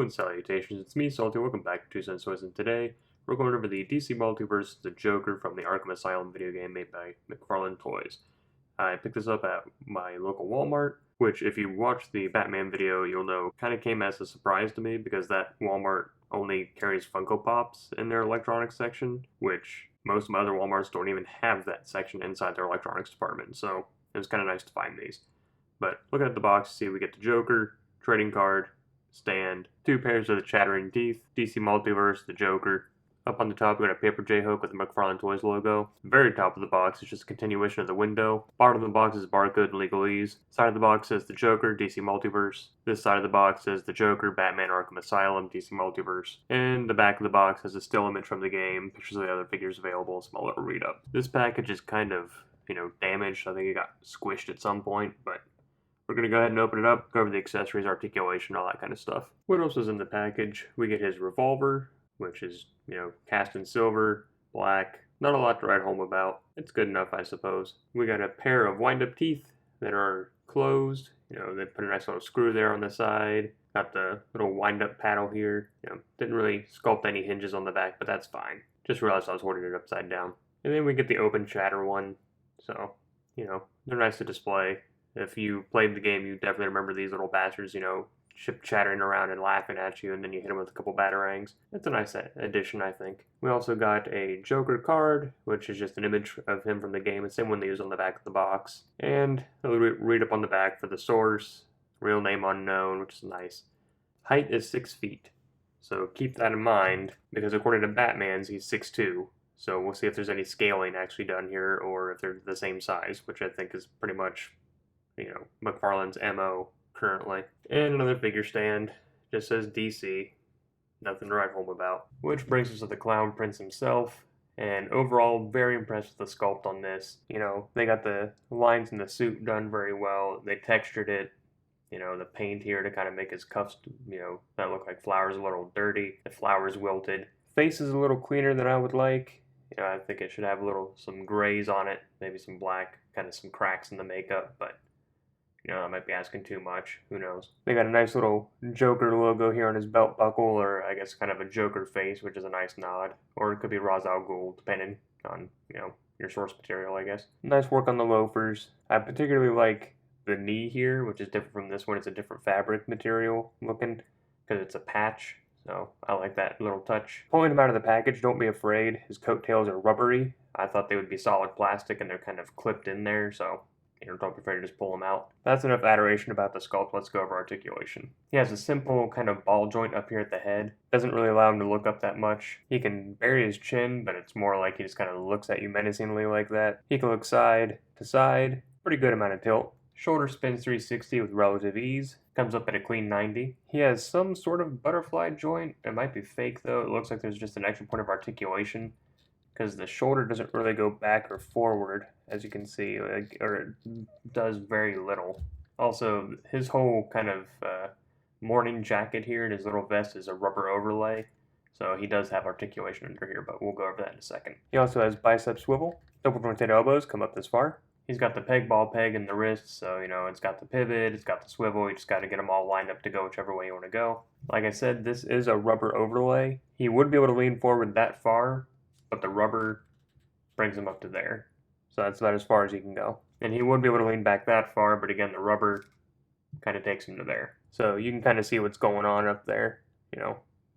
Hello and salutations, it's me, Salty. Welcome back to 2 Cents Toys, and today we're going over the DC Multiverse, the Joker from the Arkham Asylum video game made by McFarlane Toys. I picked this up at my local Walmart, which if you watch the Batman video, you'll know kind of came as a surprise to me because that Walmart only carries Funko Pops in their electronics section, which most of my other Walmarts don't even have that section inside their electronics department, so it was kind of nice to find these. But looking at the box, see we get the Joker, trading card, stand, 2 pairs of the Chattering Teeth, DC Multiverse, the Joker. Up on the top, we got a paper J-hook with the McFarlane Toys logo. The very top of the box is just a continuation of the window. Bottom of the box is barcode and legalese. Side of the box says the Joker, DC Multiverse. This side of the box says the Joker, Batman Arkham Asylum, DC Multiverse. And the back of the box has a still image from the game, pictures of the other figures available, small little read-up. This package is kind of, damaged. I think it got squished at some point, but we're going to go ahead and open it up, go over the accessories, articulation, all that kind of stuff. What else is in the package? We get his revolver, which is, cast in silver, black. Not a lot to write home about. It's good enough, I suppose. We got a pair of wind-up teeth that are closed. They put a nice little screw there on the side. Got the little wind-up paddle here. Didn't really sculpt any hinges on the back, but that's fine. Just realized I was holding it upside down. And then we get the open chatter one. So, they're nice to display. If you played the game, you definitely remember these little bastards, chattering around and laughing at you, and then you hit them with a couple batarangs. It's a nice addition, I think. We also got a Joker card, which is just an image of him from the game. It's the same one they use on the back of the box. And I'll read up on the back for the source, real name unknown, which is nice. Height is 6 feet. So keep that in mind, because according to Batman's, he's 6'2". So we'll see if there's any scaling actually done here, or if they're the same size, which I think is pretty much McFarlane's MO currently. And another figure stand, just says DC, nothing to write home about. Which brings us to the Clown Prince himself, and overall very impressed with the sculpt on this. They got the lines in the suit done very well, they textured it, the paint here to kind of make his cuffs, that look like flowers a little dirty, the flowers wilted. Face is a little cleaner than I would like. I think it should have some grays on it, maybe some black, kind of some cracks in the makeup, but I might be asking too much. Who knows? They got a nice little Joker logo here on his belt buckle, or I guess kind of a Joker face, which is a nice nod. Or it could be Ra's al Ghul, depending on, your source material, I guess. Nice work on the loafers. I particularly like the knee here, which is different from this one. It's a different fabric material looking, because it's a patch. So I like that little touch. Pulling him out of the package, don't be afraid. His coattails are rubbery. I thought they would be solid plastic, and they're kind of clipped in there, so don't be afraid to just pull them out. That's enough adoration about the sculpt. Let's go over articulation. He has a simple kind of ball joint up here at the head. Doesn't really allow him to look up that much. He can bury his chin, but it's more like he just kind of looks at you menacingly like that. He can look side to side. Pretty good amount of tilt. Shoulder spins 360 with relative ease. Comes up at a clean 90. He has some sort of butterfly joint. It might be fake though. It looks like there's just an extra point of articulation, because the shoulder doesn't really go back or forward, as you can see, or it does very little. Also, his whole kind of morning jacket here and his little vest is a rubber overlay, so he does have articulation under here, but we'll go over that in a second. He also has bicep swivel. Double jointed elbows come up this far. He's got the peg ball peg in the wrist, so it's got the pivot, it's got the swivel, you just got to get them all lined up to go whichever way you want to go. Like I said, this is a rubber overlay. He would be able to lean forward that far, but the rubber brings him up to there. So that's about as far as he can go. And he would be able to lean back that far, but again, the rubber kind of takes him to there. So you can kind of see what's going on up there,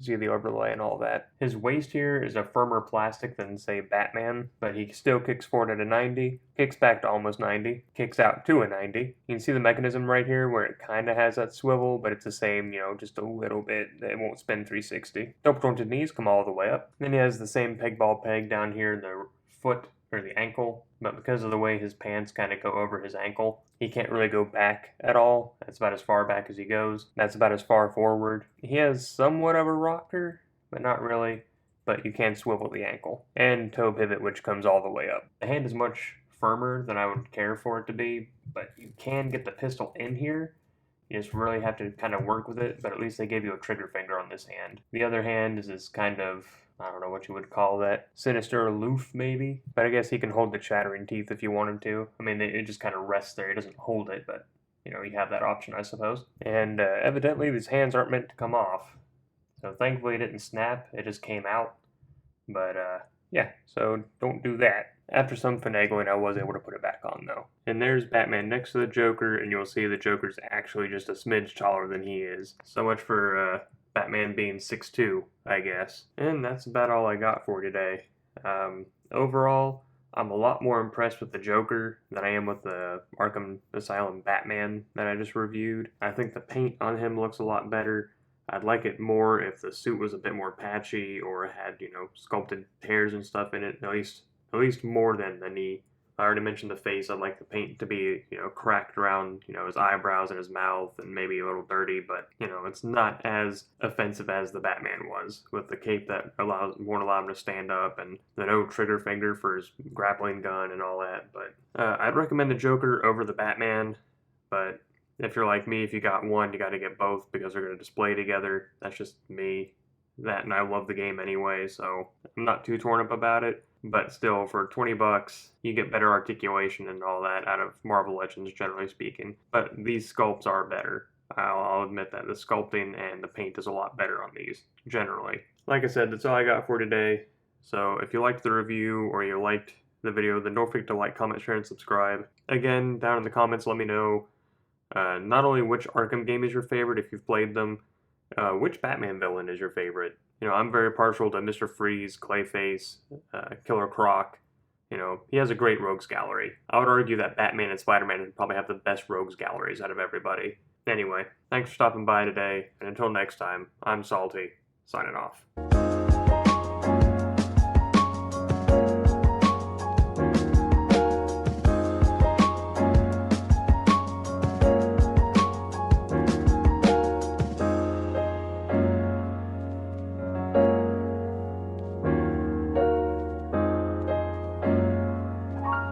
see the overlay and all that. His waist here is a firmer plastic than, say, Batman, but he still kicks forward at a 90, kicks back to almost 90, kicks out to a 90. You can see the mechanism right here where it kind of has that swivel, but it's the same, just a little bit. It won't spin 360. Double jointed knees come all the way up. Then he has the same peg ball peg down here in the foot, or the ankle, but because of the way his pants kind of go over his ankle, he can't really go back at all. That's about as far back as he goes. That's about as far forward. He has somewhat of a rocker, but not really, but you can swivel the ankle. And toe pivot, which comes all the way up. The hand is much firmer than I would care for it to be, but you can get the pistol in here. You just really have to kind of work with it, but at least they gave you a trigger finger on this hand. The other hand is this kind of, I don't know what you would call that, sinister aloof maybe, but I guess he can hold the chattering teeth if you want him to. I mean, it just kind of rests there. He doesn't hold it, but you have that option, I suppose. And evidently these hands aren't meant to come off. So thankfully it didn't snap, it just came out. But yeah, so don't do that. After some finagling, I was able to put it back on though. And there's Batman next to the Joker, and you'll see the Joker's actually just a smidge taller than he is. So much for Batman being 6'2", I guess. And that's about all I got for today. Overall, I'm a lot more impressed with the Joker than I am with the Arkham Asylum Batman that I just reviewed. I think the paint on him looks a lot better. I'd like it more if the suit was a bit more patchy or had, sculpted tears and stuff in it, at least more than the knee. I already mentioned the face. I'd like the paint to be, cracked around, his eyebrows and his mouth and maybe a little dirty, but, it's not as offensive as the Batman was with the cape that won't allow him to stand up and the no trigger finger for his grappling gun and all that. But I'd recommend the Joker over the Batman, but if you're like me, if you got one, you got to get both because they're going to display together. That's just me. That, and I love the game anyway, so I'm not too torn up about it. But still, for $20, you get better articulation and all that out of Marvel Legends, generally speaking. But these sculpts are better. I'll admit that. The sculpting and the paint is a lot better on these, generally. Like I said, that's all I got for today. So if you liked the review or you liked the video, then don't forget to like, comment, share, and subscribe. Again, down in the comments, let me know not only which Arkham game is your favorite, if you've played them, which Batman villain is your favorite. I'm very partial to Mr. Freeze, Clayface, Killer Croc. He has a great rogues gallery. I would argue that Batman and Spider-Man probably have the best rogues galleries out of everybody. Anyway, thanks for stopping by today, and until next time, I'm Salty, signing off.